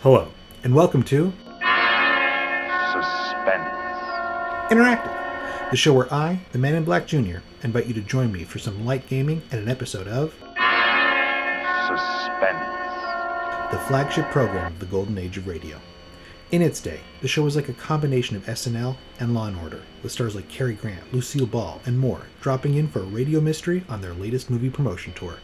Hello, and welcome to Suspense. Interactive, the show where I, the Man in Black Jr., invite you to join me for some light gaming and an episode of Suspense. the flagship program of the golden age of radio. In its day, the show was like a combination of SNL and Law & Order, with stars like Cary Grant, Lucille Ball, and more dropping in for a radio mystery on their latest movie promotion tour.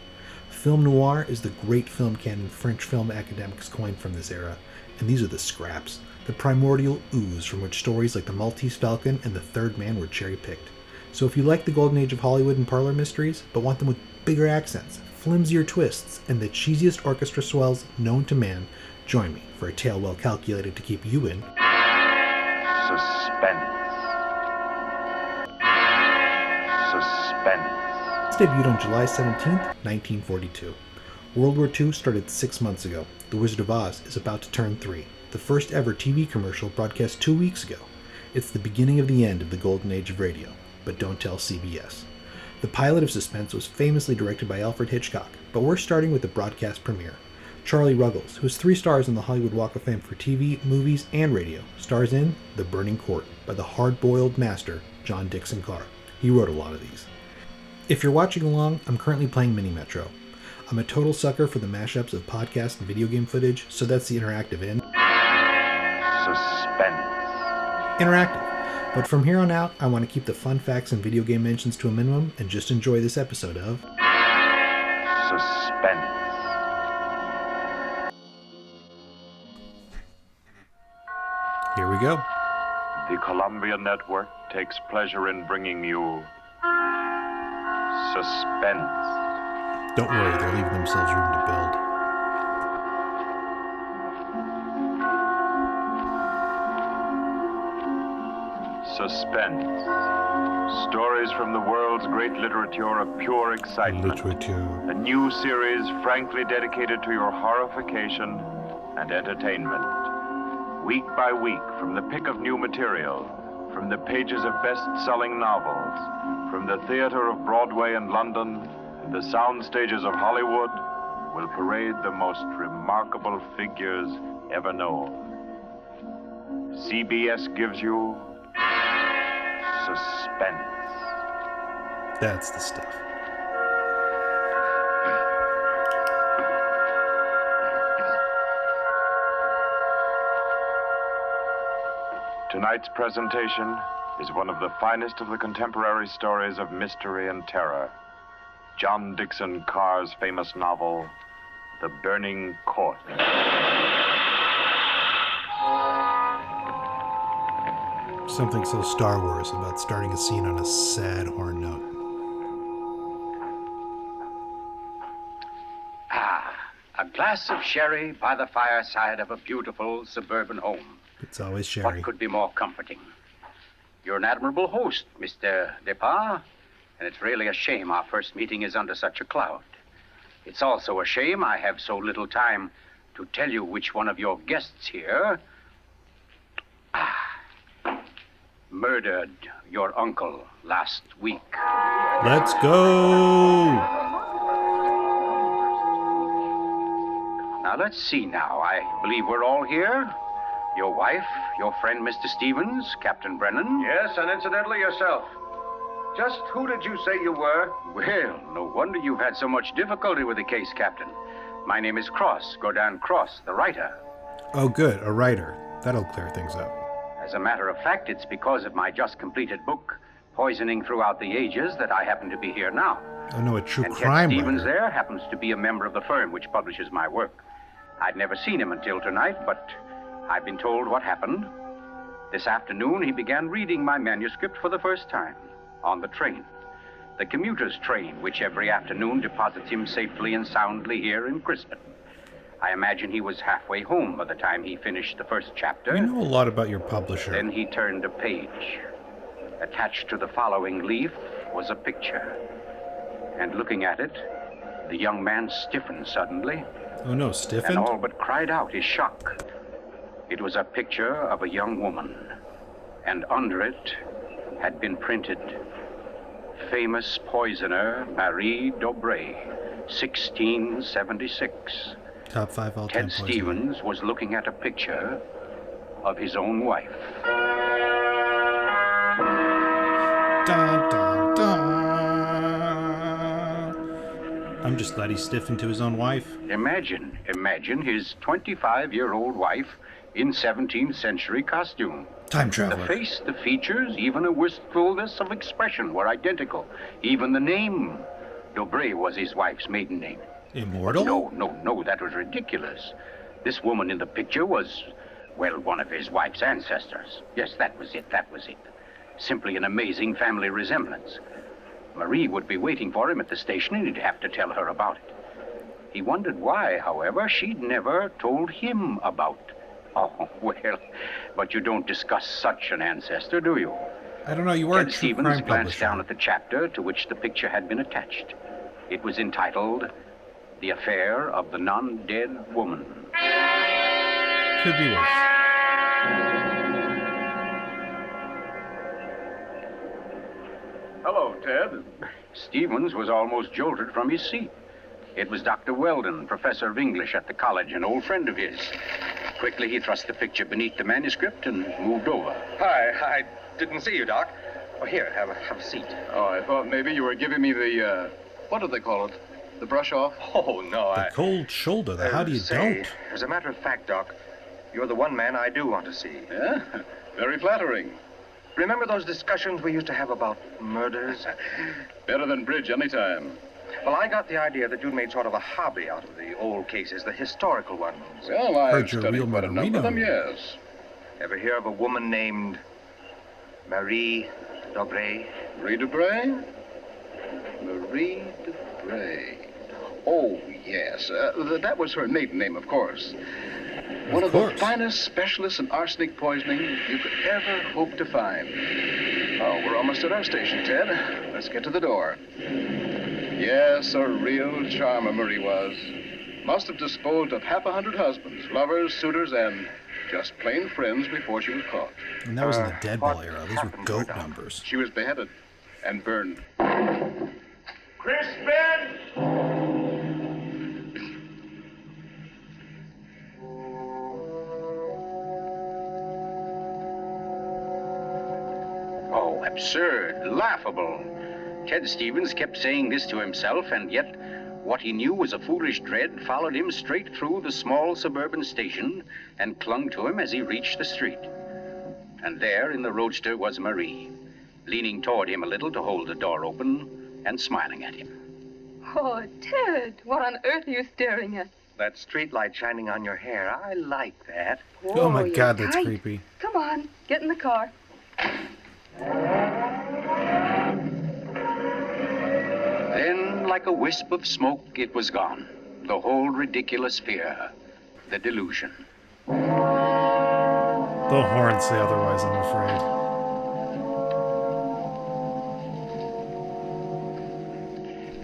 Film noir is the great film canon French film academics coined from this era, and these are the scraps, the primordial ooze from which stories like The Maltese Falcon and The Third Man were cherry-picked. So if you like the golden age of Hollywood and parlor mysteries, but want them with bigger accents, flimsier twists, and the cheesiest orchestra swells known to man, join me for a tale well calculated to keep you in Suspense. Suspense. debuted on July 17th, 1942. World War II started 6 months ago. The Wizard of Oz is about to turn 3. The first ever TV commercial broadcast 2 weeks ago. It's the beginning of the end of the golden age of radio, but don't tell CBS. The pilot of Suspense was famously directed by Alfred Hitchcock, but we're starting with the broadcast premiere. Charlie Ruggles, who has 3 stars on the Hollywood Walk of Fame for TV, movies, and radio, stars in The Burning Court by the hard-boiled master, John Dixon Carr. He wrote a lot of these. If you're watching along, I'm currently playing Mini Metro. I'm a total sucker for the mashups of podcast and video game footage, so that's the interactive in Suspense. Interactive. But from here on out, I want to keep the fun facts and video game mentions to a minimum and just enjoy this episode of Suspense. Here we go. The Columbia Network takes pleasure in bringing you Suspense. Don't worry, they're leaving themselves room to build. Suspense. Stories from the world's great literature of pure excitement. A new series frankly dedicated to your horrification and entertainment. Week by week, from the pick of new material, from the pages of best-selling novels, from the theater of Broadway and London, and the sound stages of Hollywood, will parade the most remarkable figures ever known. CBS gives you Suspense. That's the stuff. Tonight's presentation is one of the finest of the contemporary stories of mystery and terror. John Dixon Carr's famous novel, The Burning Court. Something so Star Wars about starting a scene on a sad horn note. A glass of sherry by the fireside of a beautiful suburban home. It's always sherry. What could be more comforting? You're an admirable host, Mr. Depart, and it's really a shame our first meeting is under such a cloud. It's also a shame I have so little time to tell you which one of your guests here murdered your uncle last week. Let's go! Now, let's see now. I believe we're all here. Your wife, your friend, Mr. Stevens, Captain Brennan. Yes, and incidentally yourself. Just who did you say you were? Well, no wonder you've had so much difficulty with the case, Captain. My name is Cross, Godin Cross, the writer. Oh, good, a writer. That'll clear things up. As a matter of fact, it's because of my just completed book, Poisoning Throughout the Ages, that I happen to be here now. Oh, no, a true and crime Ken Stevens writer. there happens to be a member of the firm which publishes my work. I'd never seen him until tonight, but I've been told what happened. This afternoon, he began reading my manuscript for the first time, on the train. The commuter's train, which every afternoon deposits him safely and soundly here in Crispin. I imagine he was halfway home by the time he finished the first chapter. You know a lot about your publisher. Then he turned a page. Attached to the following leaf was a picture. And looking at it, the young man stiffened suddenly. Oh no, stiffened? And all but cried out his shock. It was a picture of a young woman, and under it had been printed, famous poisoner Marie Dobré, 1676. Top 5 all-time Ted poisoning. Stevens was looking at a picture of his own wife. Dun, dun, dun. I'm just glad he's stiffing to his own wife. Imagine his 25-year-old wife in 17th century costume. Time The traveler. face, the features, even a wistfulness of expression were identical. Even the name. Dobré was his wife's maiden name. Immortal? No, that was ridiculous. This woman in the picture was, well, one of his wife's ancestors. Yes, that was it. Simply an amazing family resemblance. Marie would be waiting for him at the station, and he'd have to tell her about it. He wondered why, however, she'd never told him about. Oh, well, but you don't discuss such an ancestor, do you? I don't know, you were a Ted true Stevens crime glanced publisher. down at the chapter to which the picture had been attached. It was entitled, The Affair of the Non-Dead Woman. Could be worse. Hello, Ted. Stevens was almost jolted from his seat. It was Dr. Weldon, professor of English at the college, an old friend of his. Quickly, he thrust the picture beneath the manuscript and moved over. Hi, I didn't see you, Doc. Oh, here, have a seat. Oh, I thought maybe you were giving me the, what do they call it? The brush off? Oh, no, The cold shoulder, the how do you don't? As a matter of fact, Doc, you're the one man I do want to see. Yeah? Very flattering. Remember those discussions we used to have about murders? Better than bridge anytime. Well, I got the idea that you'd made sort of a hobby out of the old cases, the historical ones. Well, Heard I've you're a studied real quite a number of them, murderino. yes. Ever hear of a woman named Marie Dobré? Marie Debray? Marie Debray. Oh, yes. That was her maiden name, of course. One of the course. finest specialists in arsenic poisoning you could ever hope to find. Oh, we're almost at our station, Ted. Let's get to the door. Yes, a real charmer Marie was. Must have disposed of 100 husbands, lovers, suitors, and just plain friends before she was caught. And that was in the Dead Ball what era. Those were happened to her, goat Doc? numbers. She was beheaded and burned. Crispin! Oh, absurd, laughable. Ted Stevens kept saying this to himself, and yet what he knew was a foolish dread followed him straight through the small suburban station and clung to him as he reached the street. And there in the roadster was Marie, leaning toward him a little to hold the door open and smiling at him. Oh, Ted, what on earth are you staring at? That street light shining on your hair, I like that. Oh my you're God, that's tight. creepy. Come on, get in the car. Then, like a wisp of smoke, it was gone. The whole ridiculous fear, the delusion. The horns say otherwise, I'm afraid.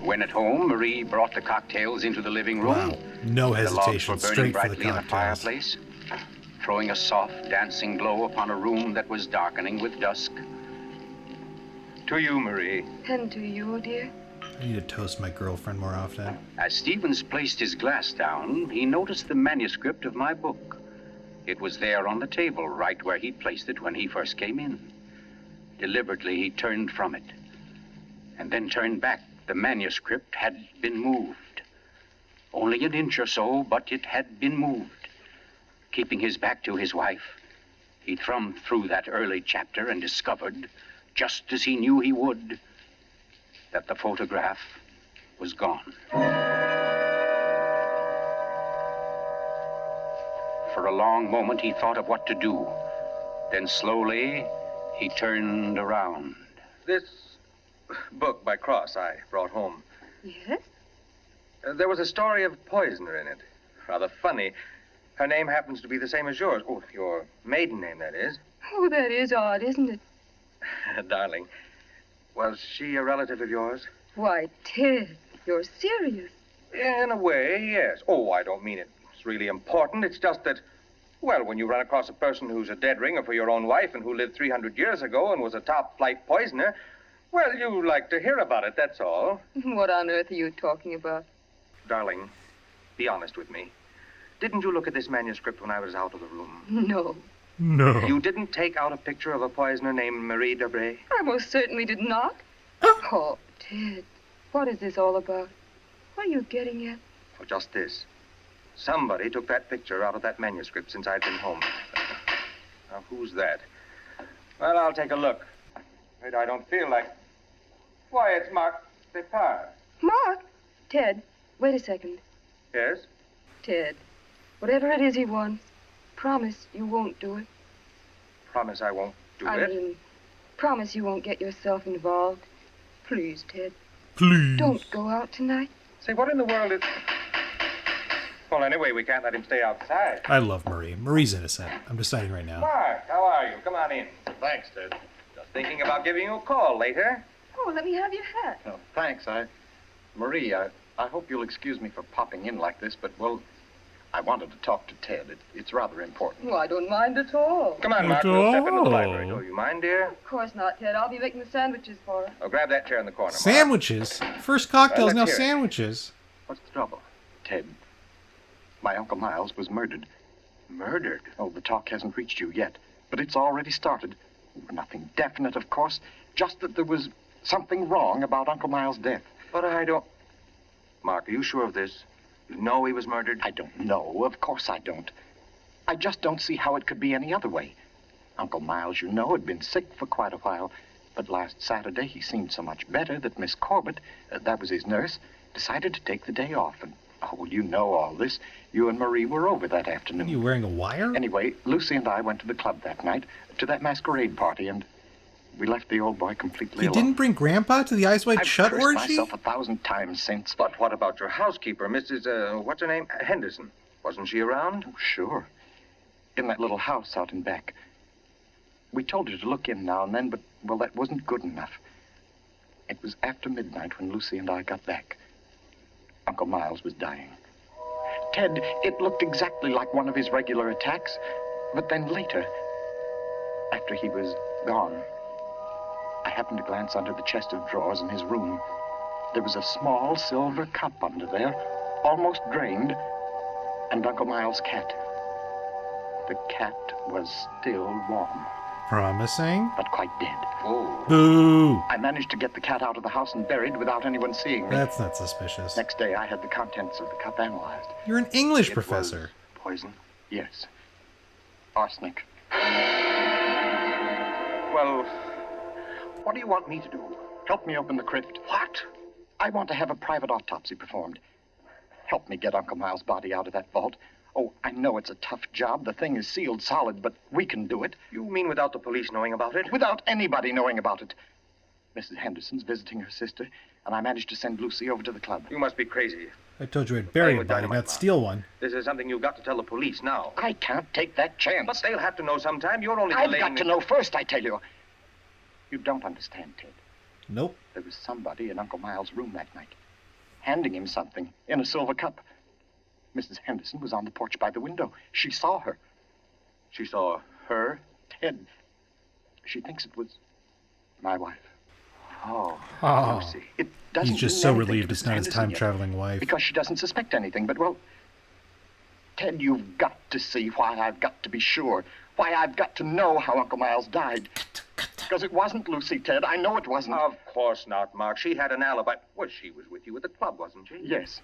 When at home, Marie brought the cocktails into the living room. Wow. No The logs hesitation. were burning Straight for the brightly in the cocktails. fireplace, throwing a soft, dancing glow upon a room that was darkening with dusk. To you, Marie. And to you, dear. I need to toast my girlfriend more often. As Stevens placed his glass down, he noticed the manuscript of my book. It was there on the table, right where he'd placed it when he first came in. Deliberately, he turned from it, and then turned back. The manuscript had been moved. Only an inch or so, but it had been moved. Keeping his back to his wife, he thumbed through that early chapter and discovered, just as he knew he would, that the photograph was gone. For a long moment, he thought of what to do. Then slowly, he turned around. This book by Cross I brought home. Yes? There was a story of a poisoner in it. Rather funny. Her name happens to be the same as yours. Oh, your maiden name, that is. Oh, that is odd, isn't it? Darling, was she a relative of yours? Why, Ted, you're serious. In a way, yes. Oh, I don't mean it's really important. It's just that, well, when you run across a person who's a dead ringer for your own wife and who lived 300 years ago and was a top-flight poisoner, well, you like to hear about it, that's all. What on earth are you talking about? Darling, be honest with me. Didn't you look at this manuscript when I was out of the room? No, No. You didn't take out a picture of a poisoner named Marie Debray? I most certainly did not. Oh, Ted, what is this all about? What are you getting at? Well, just this. Somebody took that picture out of that manuscript since I'd been home. Now, who's that? Well, I'll take a look. Wait, I don't feel like... Why, it's Mark Depard. Mark? Ted, wait a second. Yes? Ted, whatever it is he wants, promise you won't do it. Promise I won't do I it? mean, promise you won't get yourself involved. Please, Ted, Please. don't go out tonight. Say, what in the world is... Well, anyway, we can't let him stay outside. I love Marie. Marie's innocent. I'm deciding right now. Mark, how are you? Come on in. Thanks, Ted. Just thinking about giving you a call later. Oh, let me have your hat. Oh, thanks. Marie, I hope you'll excuse me for popping in like this, but, well, I wanted to talk to Ted. It's rather important. Oh, I don't mind at all. Come on, Mark, we'll step into the library. Do you mind, dear? Of course not, Ted. I'll be making the sandwiches for her. Oh, grab that chair in the corner, Mark. Sandwiches. First cocktails, Let's now hear it. sandwiches. What's the trouble? Ted, my Uncle Miles was murdered. Murdered? Oh, the talk hasn't reached you yet, but it's already started. Nothing definite, of course, just that there was something wrong about Uncle Miles' death. But I don't... Mark, are you sure of this? You know he was murdered? I don't know. Of course I don't. I just don't see how it could be any other way. Uncle Miles, you know, had been sick for quite a while, but last Saturday he seemed so much better that Miss Corbett, that was his nurse, decided to take the day off. And, oh, you know all this. You and Marie were over that afternoon. You wearing a wire? Anyway, Lucy and I went to the club that night, to that masquerade party, and we left the old boy completely He alone. didn't bring Grandpa to the Eyes Wide I've Shut cursed orgy? myself 1,000 times since. But what about your housekeeper, Mrs., what's her name? Henderson. Wasn't she around? Oh, sure. In that little house out in back. We told her to look in now and then, but, well, that wasn't good enough. It was after midnight when Lucy and I got back. Uncle Miles was dying. Ted, it looked exactly like one of his regular attacks, but then later, after he was gone, I happened to glance under the chest of drawers in his room. There was a small silver cup under there, almost drained, and Uncle Miles' cat. The cat was still warm, Promising? but quite dead. Oh. Boo! I managed to get the cat out of the house and buried without anyone seeing me. That's not suspicious. Next day, I had the contents of the cup analyzed. You're an English It professor. was poison? Yes. Arsenic. Well, what do you want me to do? Help me open the crypt. What? I want to have a private autopsy performed. Help me get Uncle Miles' body out of that vault. Oh, I know it's a tough job. The thing is sealed solid, but we can do it. You mean without the police knowing about it? Without anybody knowing about it. Mrs. Henderson's visiting her sister, and I managed to send Lucy over to the club. You must be crazy. I told you I'd bury Playing a with body, dynamite, not Mark. steal one. This is something you've got to tell the police now. I can't take that chance. But they'll have to know sometime. You're only I've delaying got to know first, I tell you. You don't understand, Ted. Nope. There was somebody in Uncle Miles' room that night, handing him something in a silver cup. Mrs. Henderson was on the porch by the window. She saw her. She saw her? Ted, she thinks it was my wife. Oh, Oh. Lucy. It doesn't He's just mean so anything relieved to it's Mrs. not his Henderson yet, time-traveling wife. because she doesn't suspect anything. But, well, Ted, you've got to see why I've got to be sure. Why I've got to know how Uncle Miles died. Because it wasn't Lucy, Ted. I know it wasn't. Of course not, Mark. She had an alibi. Well, she was with you at the club, wasn't she? Yes.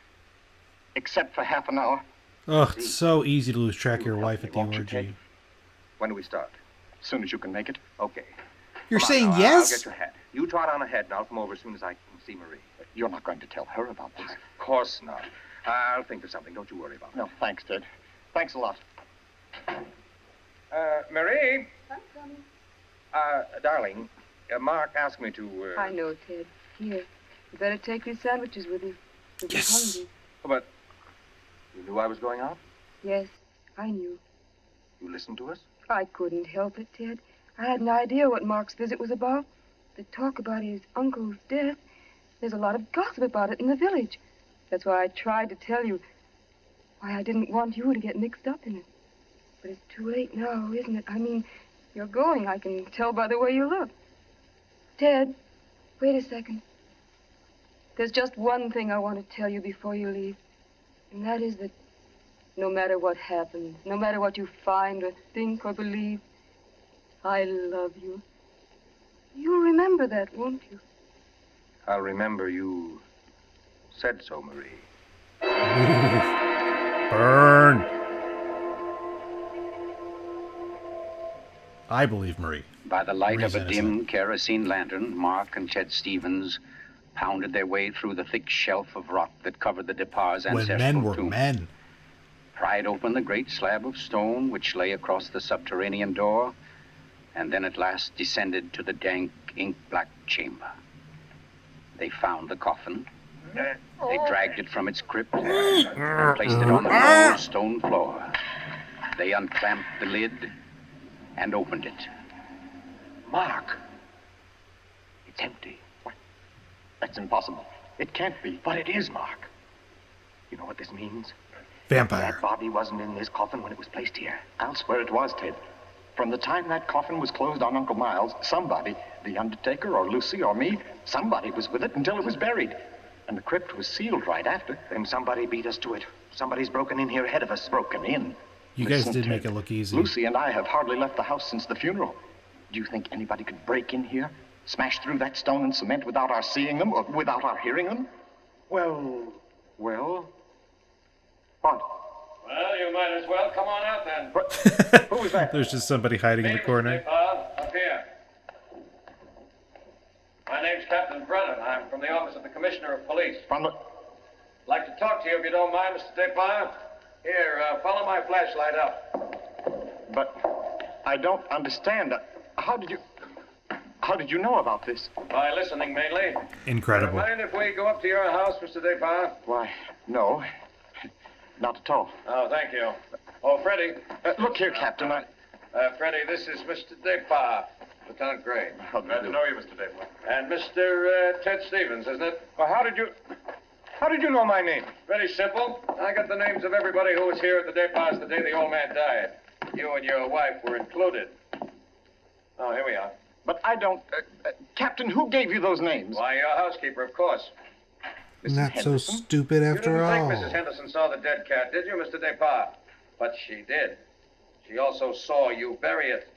Except for half an hour. Ugh, it's so easy to lose track of your You wife help at me, the won't you, orgy. Ted? When do we start? As soon as you can make it. Okay. You're Come on saying now, I'll yes? get your hat. You trot on ahead, and I'll come over as soon as I can see Marie. You're not going to tell her about this. Of course not. I'll think of something. Don't you worry about it. No, thanks, Ted. Thanks a lot. Marie. I'm coming. Darling, Mark asked me to... I know, Ted. Here, you better take these sandwiches with you. You'll be Yes. hungry. But you knew I was going out? Yes, I knew. You listened to us? I couldn't help it, Ted. I had an idea what Mark's visit was about. The talk about his uncle's death. There's a lot of gossip about it in the village. That's why I tried to tell you. Why I didn't want you to get mixed up in it. But it's too late now, isn't it? I mean, you're going. I can tell by the way you look. Ted, wait a second. There's just one thing I want to tell you before you leave. And that is that no matter what happens, no matter what you find or think or believe, I love you. You'll remember that, won't you? I'll remember you said so, Marie. Burn. I believe Marie. By the light Marie's of a dim innocent. kerosene lantern, Mark and Chet Stevens pounded their way through the thick shelf of rock that covered the Depar's When ancestral men were tomb. men. Pried open the great slab of stone which lay across the subterranean door, and then at last descended to the dank, ink-black chamber. They found the coffin. They dragged it from its crypt and placed it on the cold stone floor. They unclamped the lid and opened it. Mark! It's empty. What? That's impossible. It can't be, but it is, Mark. You know what this means? Vampire. That body wasn't in this coffin when it was placed here. I'll swear it was, Ted. From the time that coffin was closed on Uncle Miles, somebody, the undertaker or Lucy or me, somebody was with it until it was buried. And the crypt was sealed right after. Then somebody beat us to it. Somebody's broken in here ahead of us. Broken in. You guys Listen, did Ted, make it look easy. Lucy and I have hardly left the house since the funeral. Do you think anybody could break in here, smash through that stone and cement without our seeing them or without our hearing them? Well, what? Well, you might as well come on out then. Who was that? There's just somebody hiding in the corner. Up here. My name's Captain Brennan. I'm from the office of the Commissioner of Police. From the... Like to talk to you if you don't mind, Mr. Depar. Here, follow my flashlight up. But I don't understand. How did you know about this? By listening, mainly. Incredible. Mind if we go up to your house, Mr. Depar? Why, no. Not at all. Oh, thank you. Oh, Freddie. Look here, Captain, Freddie, this is Mr. Depar, Lieutenant Gray. Glad to know you, Mr. Depar. And Mr. Ted Stevens, isn't it? Well, how did you know my name? Very simple. I got the names of everybody who was here at the Depars the day the old man died. You and your wife were included. Oh, here we are. But I don't... Captain, who gave you those names? Why, your housekeeper, of course. Mrs. Not so Henderson? stupid after You all. didn't think Mrs. Henderson saw the dead cat, did you, Mr. Depar? But she did. She also saw you bury it.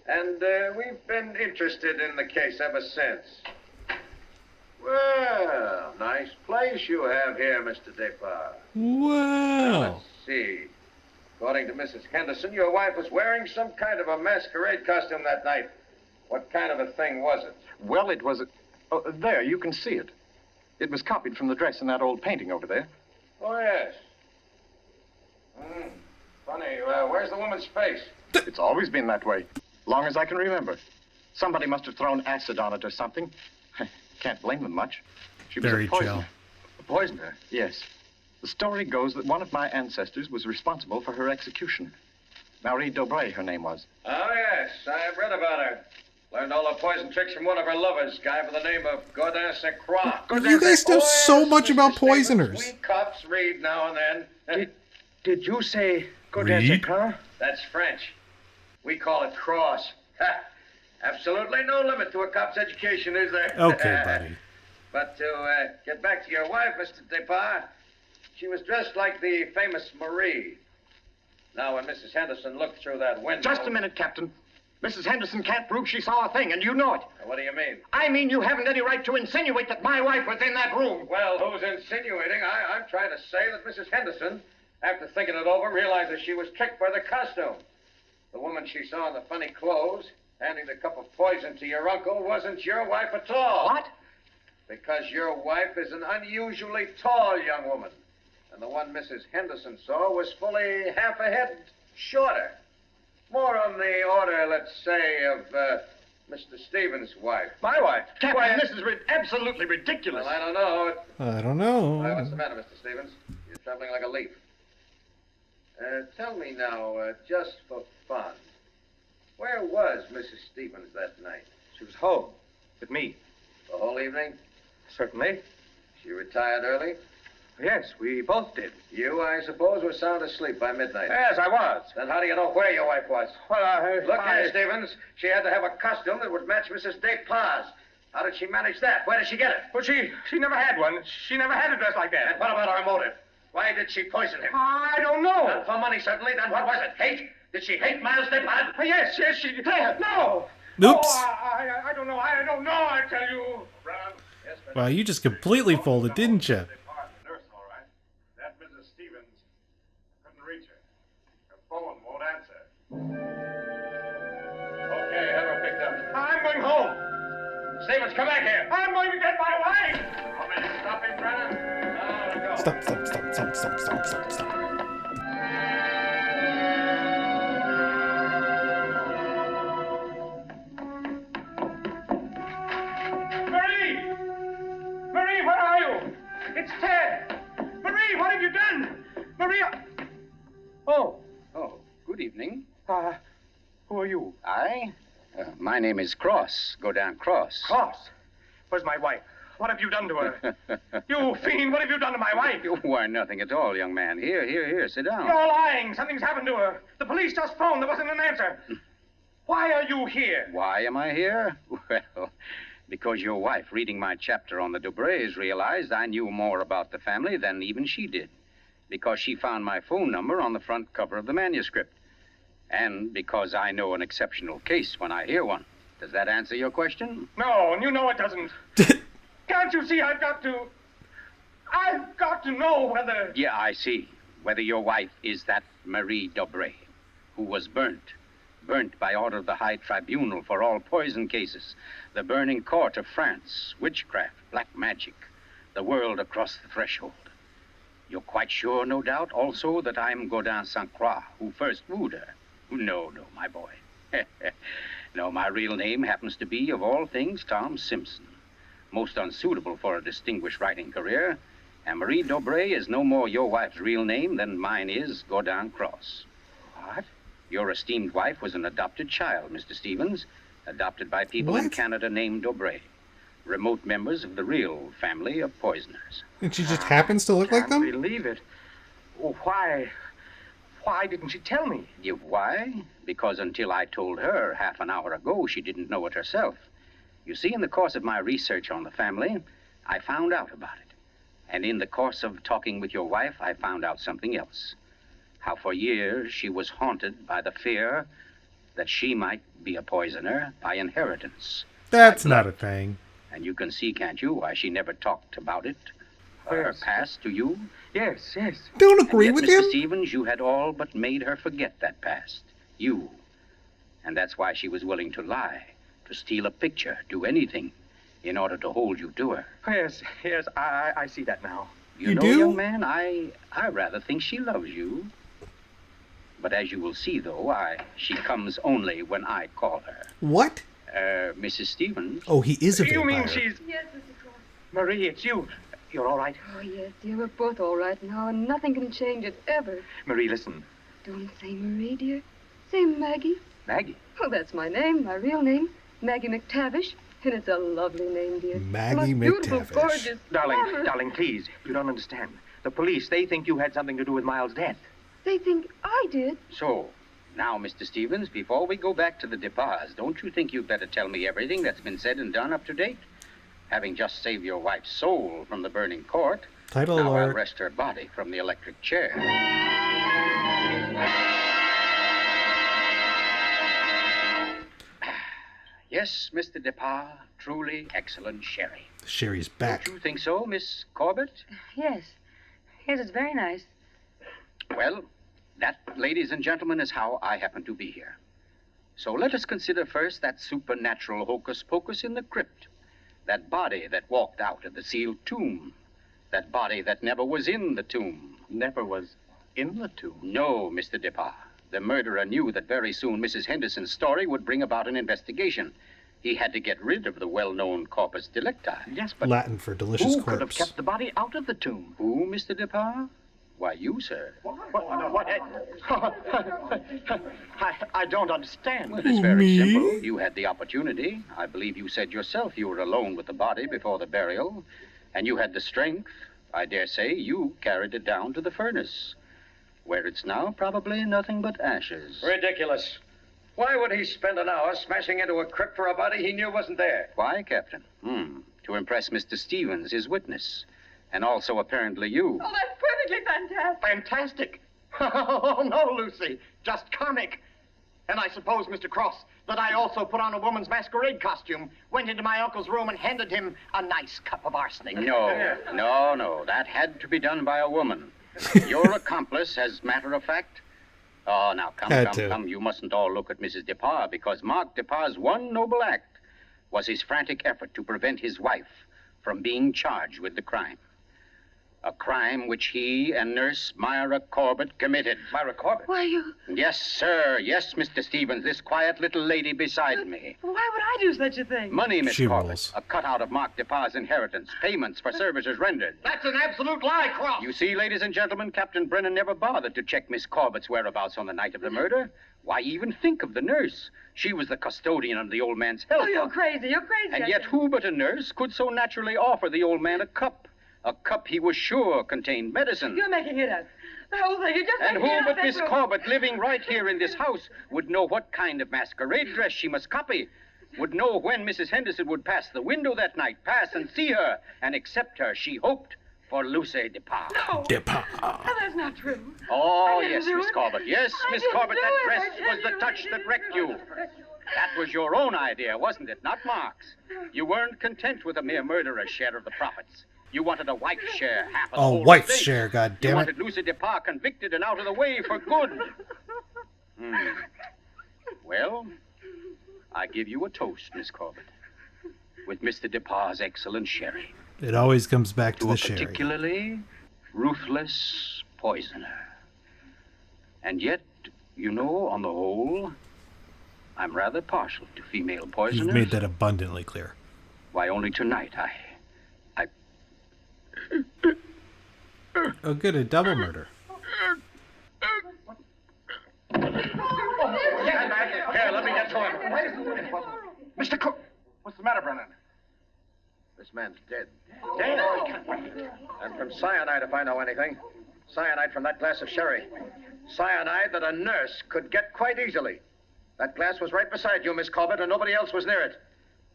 And we've been interested in the case ever since. Well, nice place you have here, Mr. Depar. Wow. Let's see. According to Mrs. Henderson, your wife was wearing some kind of a masquerade costume that night. What kind of a thing was it? Well, it was... Oh, there, you can see it. It was copied from the dress in that old painting over there. Oh, yes. Funny, where's the woman's face? It's always been that way, long as I can remember. Somebody must have thrown acid on it or something. Can't blame them much. She was Very a poisoner. chill. A poisoner? Yes. The story goes that one of my ancestors was responsible for her execution. Marie Dobray, her name was. Oh, yes, I've read about her. Learned all her poison tricks from one of her lovers, guy by the name of Godin Saint Croix. You guys know so much about poisoners. We cops read now and then. Did you say Read? That's French. We call it cross. Absolutely no limit to a cop's education, is there? Okay, buddy. But to get back to your wife, Mr. Depar, she was dressed like the famous Marie. Now, when Mrs. Henderson looked through that window... Just a minute, Captain. Mrs. Henderson can't prove she saw a thing, and you know it. What do you mean? I mean you haven't any right to insinuate that my wife was in that room. Well, who's insinuating? I'm trying to say that Mrs. Henderson, after thinking it over, realized that she was tricked by the costume. The woman she saw in the funny clothes, handing the cup of poison to your uncle, wasn't your wife at all. What? Because your wife is an unusually tall young woman. And the one Mrs. Henderson saw was fully half a head shorter. More on the order, let's say, of Mr. Stevens' wife. My wife? Captain, this is absolutely ridiculous. Well, I don't know. I don't know. Why, what's the matter, Mr. Stevens? You're trembling like a leaf. Tell me now, just for fun, where was Mrs. Stevens that night? She was home with me. The whole evening? Certainly. She retired early? Yes, we both did. You, I suppose, were sound asleep by midnight. Yes, I was. Then how do you know where your wife was? Well, Look here, Stevens. She had to have a costume that would match Mrs. Despas. How did she manage that? Where did she get it? Well, she never had one. She never had a dress like that. And what about our motive? Why did she poison him? I don't know. Not for money, certainly. Then what was it? Hate? Did she hate Miles Depard? Yes, she did. No. Oops. No, I don't know. I don't know, I tell you. Brown? Yes, but... Wow, you just completely folded, didn't you? Depard, the nurse, all right. That Mrs. Stevens, couldn't reach her. Her phone won't answer. Okay, have her picked up. I'm going home. Stevens, come back here. I'm going to get my wife. Want me to stop him, Brennan? No, go. Stop. Marie, where are you? It's Ted. Marie, what have you done? Maria. Oh, Good evening. who are you? My name is Cross. Godin Cross. Cross. Where's my wife? What have you done to her? You fiend, what have you done to my wife? Why, nothing at all, young man. Here, sit down. You're lying. Something's happened to her. The police just phoned. There wasn't an answer. Why are you here? Why am I here? Well, because your wife, reading my chapter on the Dobrays, realized I knew more about the family than even she did. Because she found my phone number on the front cover of the manuscript. And because I know an exceptional case when I hear one. Does that answer your question? No, and you know it doesn't. Can't you see I've got to know whether... Yeah, I see. Whether your wife is that Marie Dobray, who was burnt by order of the High Tribunal for all poison cases, the burning court of France, witchcraft, black magic, the world across the threshold. You're quite sure, no doubt, also, that I'm Godin St. Croix, who first wooed her. No, my boy. No, my real name happens to be, of all things, Tom Simpson. Most unsuitable for a distinguished writing career. And Marie Dobray is no more your wife's real name than mine is Godin Cross. What? Your esteemed wife was an adopted child, Mr. Stevens, adopted by people in What? Canada named Dobray, remote members of the real family of poisoners. And she just happens to look like Can't them? believe it. Oh, why didn't she tell me? Why? Because until I told her half an hour ago, she didn't know it herself. You see, in the course of my research on the family, I found out about it. And in the course of talking with your wife, I found out something else. How for years she was haunted by the fear that she might be a poisoner by inheritance. That's not a thing. And you can see, can't you, why she never talked about it? Her past to you? Yes. Don't And agree yet, with Mr. him? Stevens, you had all but made her forget that past. You. And that's why she was willing to lie, to steal a picture, do anything, in order to hold you to her. Yes, I see that now. You You know, do? young man, I rather think she loves you. But as you will see, though, she comes only when I call her. What? Mrs. Stevens. Oh, he is a You vampire. mean she's... Yes, Mr. Cross. Marie, it's you. You're all right? Oh, yes, dear. We're both all right now, and nothing can change it, ever. Marie, listen. Don't say Marie, dear. Say Maggie. Maggie. Oh, that's my name, my real name. Maggie McTavish. And it's a lovely name, dear. Maggie The most beautiful, McTavish. gorgeous, clever. Darling, please. You don't understand. The police, they think you had something to do with Miles' death. They think I did. So, now, Mr. Stevens, before we go back to the Departs, don't you think you'd better tell me everything that's been said and done up to date? Having just saved your wife's soul from the burning court, Title now I'll alert. wrest her body from the electric chair. Yes, Mr. Depart, truly excellent sherry. Sherry's back. Don't you think so, Miss Corbett? Yes. Yes, it's very nice. Well, that, ladies and gentlemen, is how I happen to be here. So let us consider first that supernatural hocus pocus in the crypt. That body that walked out of the sealed tomb. That body that never was in the tomb. Never was in the tomb. No, Mr. Depart. The murderer knew that very soon Mrs. Henderson's story would bring about an investigation. He had to get rid of the well-known corpus delicti. Yes, but Latin for delicious who could have corpse. kept the body out of the tomb? Who, Mr. Depart? Why, you, sir. What? I don't understand. Well, it's very Me? simple. You had the opportunity. I believe you said yourself you were alone with the body before the burial. And you had the strength. I dare say you carried it down to the furnace, where it's now probably nothing but ashes. Ridiculous. Why would he spend an hour smashing into a crypt for a body he knew wasn't there? Why, Captain? To impress Mr. Stevens, his witness. And also apparently you. Oh, that's perfectly fantastic. Fantastic. Oh, no, Lucy. Just comic. And I suppose, Mr. Cross, that I also put on a woman's masquerade costume, went into my uncle's room, and handed him a nice cup of arsenic. No. That had to be done by a woman. Your accomplice, as matter of fact. Oh, now, come. You mustn't all look at Mrs. DeParr, because Mark DeParr's one noble act was his frantic effort to prevent his wife from being charged with the crime. A crime which he and Nurse Myra Corbett committed. Myra Corbett? Why, you... Yes, sir. Yes, Mr. Stevens, this quiet little lady beside me. Why would I do such a thing? Money, Miss She Corbett. rolls. A cutout of Mark DeParr's inheritance. Payments for services rendered. That's an absolute lie, Cross. You see, ladies and gentlemen, Captain Brennan never bothered to check Miss Corbett's whereabouts on the night of the murder. Why even think of the nurse? She was the custodian of the old man's health. Oh, you're crazy. And yet who but a nurse could so naturally offer the old man a cup? A cup he was sure contained medicine. You're making it up. The whole thing, you're just And making it who up. but Miss Corbett, living right here in this house, would know what kind of masquerade dress she must copy, would know when Mrs. Henderson would pass the window that night, pass and see her, and accept her, she hoped, for Lucy DeParr. No. DeParr. Oh, that's not true. Oh, I didn't yes, do Miss it. Corbett. Yes, I Miss didn't Corbett, do that it. dress I tell was the you, touch I that didn't wrecked do you. it. That was your own idea, wasn't it? Not Mark's. You weren't content with a mere murderer's share of the profits. You wanted a wife's share, half of the whole wife's estate. share, You goddammit. wanted Lucy DeParr convicted and out of the way for good. Well, I give you a toast, Miss Corbett, with Mr. DeParr's excellent sherry. It always comes back to To the a sherry. particularly ruthless poisoner. And yet, you know, on the whole, I'm rather partial to female poisoners. You've made that abundantly clear. Why, only tonight I... Oh, good, a double murder. Here, let me get to him. Mr. Cook, what's the matter, Brennan? This man's dead. Dead? And from cyanide, if I know anything. Cyanide from that glass of sherry. Cyanide that a nurse could get quite easily. That glass was right beside you, Miss Corbett, and nobody else was near it.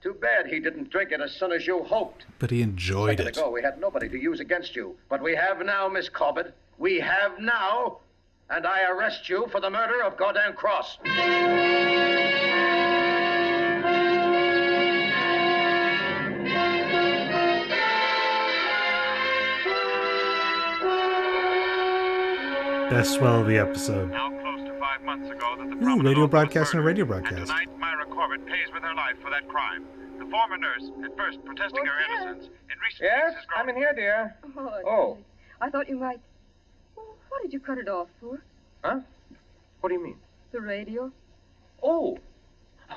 Too bad he didn't drink it as soon as you hoped. But he enjoyed A it. second ago, we had nobody to use against you. But we have now, Miss Corbett. We have now. And I arrest you for the murder of Gordon Cross. Best swell of the episode. Now close to 5 months ago that the Ooh, prominent radio author was broadcast and a murdered, radio broadcast. And tonight, Myra Corbett pays with her life for that crime. The former nurse, at first protesting her innocence, in recent Yes, weeks has grown... I'm in here, dear. Oh. I thought you might... Oh, what did you cut it off for? Huh? What do you mean? The radio? Oh,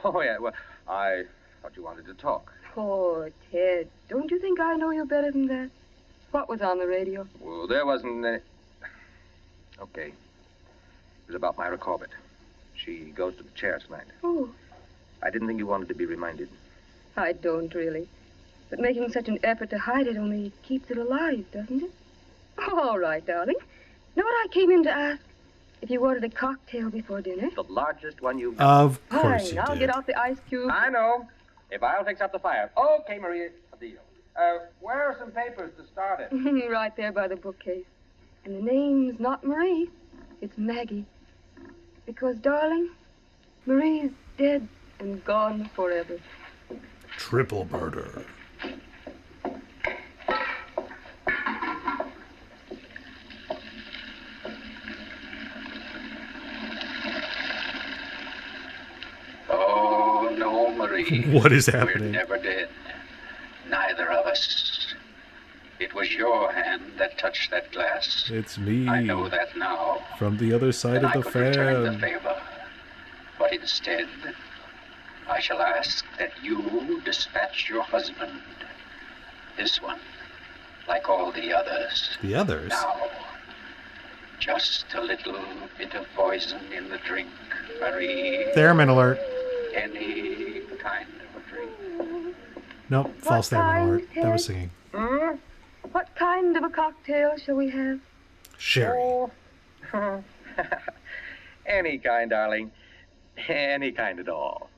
yeah, well, I thought you wanted to talk. Poor Ted. Don't you think I know you better than that? What was on the radio? Well, there wasn't any... Okay. It was about Myra Corbett. She goes to the chair tonight. Oh, I didn't think you wanted to be reminded. I don't really. But making such an effort to hide it only keeps it alive, doesn't it? All right, darling. Know what I came in to ask? If you wanted a cocktail before dinner? The largest one you've... Of course Fine, you I'll did. get out the ice cube. I know. If I'll fix up the fire. Okay, Maria, a deal. Where are some papers to start it? Right there by the bookcase. And the name's not Marie. It's Maggie. Because, darling, Marie's dead and gone forever. Triple murder. Oh, no, Marie. What is We're happening? never dead. Neither of us. It was your hand that touched that glass. It's me. I know that now. From the other side And of I the could return the fan. favor. But instead, I shall ask that you dispatch your husband. This one, like all the others. The others? Now, just a little bit of poison in the drink, Marie. Theremin alert. Any kind of a drink. Nope, false theremin kind, alert. That was Ted? singing. What kind of a cocktail shall we have? Sherry. Oh. Any kind, darling. Any kind at all.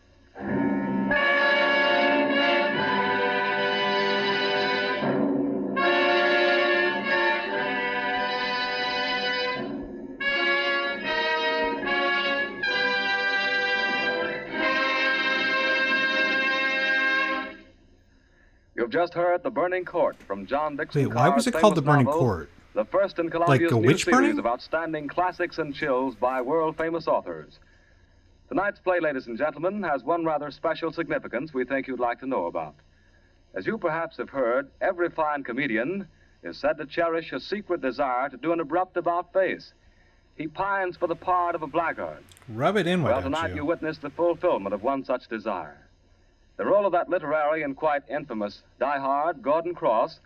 You've just heard The Burning Court from John Dixon. Wait, why was it called The Burning Court? The first in Columbia's Like a new witch series burning? of outstanding classics and chills by world-famous authors. Tonight's play, ladies and gentlemen, has one rather special significance we think you'd like to know about. As you perhaps have heard, every fine comedian is said to cherish a secret desire to do an abrupt about-face. He pines for the part of a blackguard. Rub it in, why Well, don't tonight you? you witness the fulfillment of one such desire. The role of that literary and quite infamous diehard, Gordon Cross,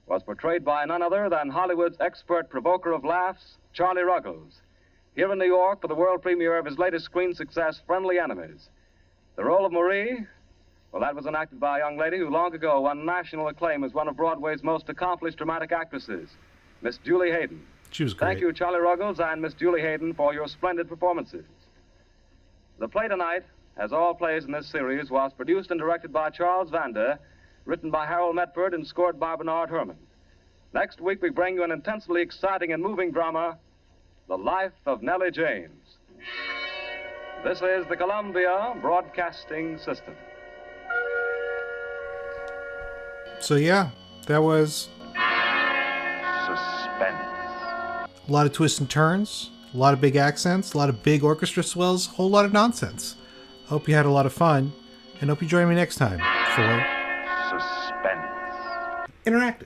was portrayed by none other than Hollywood's expert provoker of laughs, Charlie Ruggles, here in New York for the world premiere of his latest screen success, Friendly Enemies. The role of Marie, well, that was enacted by a young lady who long ago won national acclaim as one of Broadway's most accomplished dramatic actresses, Miss Julie Hayden. She was great. Thank you, Charlie Ruggles and Miss Julie Hayden, for your splendid performances. The play tonight, as all plays in this series, was produced and directed by Charles Vander, written by Harold Medford and scored by Bernard Herrmann. Next week, we bring you an intensely exciting and moving drama, The Life of Nellie James. This is the Columbia Broadcasting System. So yeah, that was Suspense. a lot of twists and turns, a lot of big accents, a lot of big orchestra swells, a whole lot of nonsense. Hope you had a lot of fun, and hope you join me next time for Suspense. Interactive.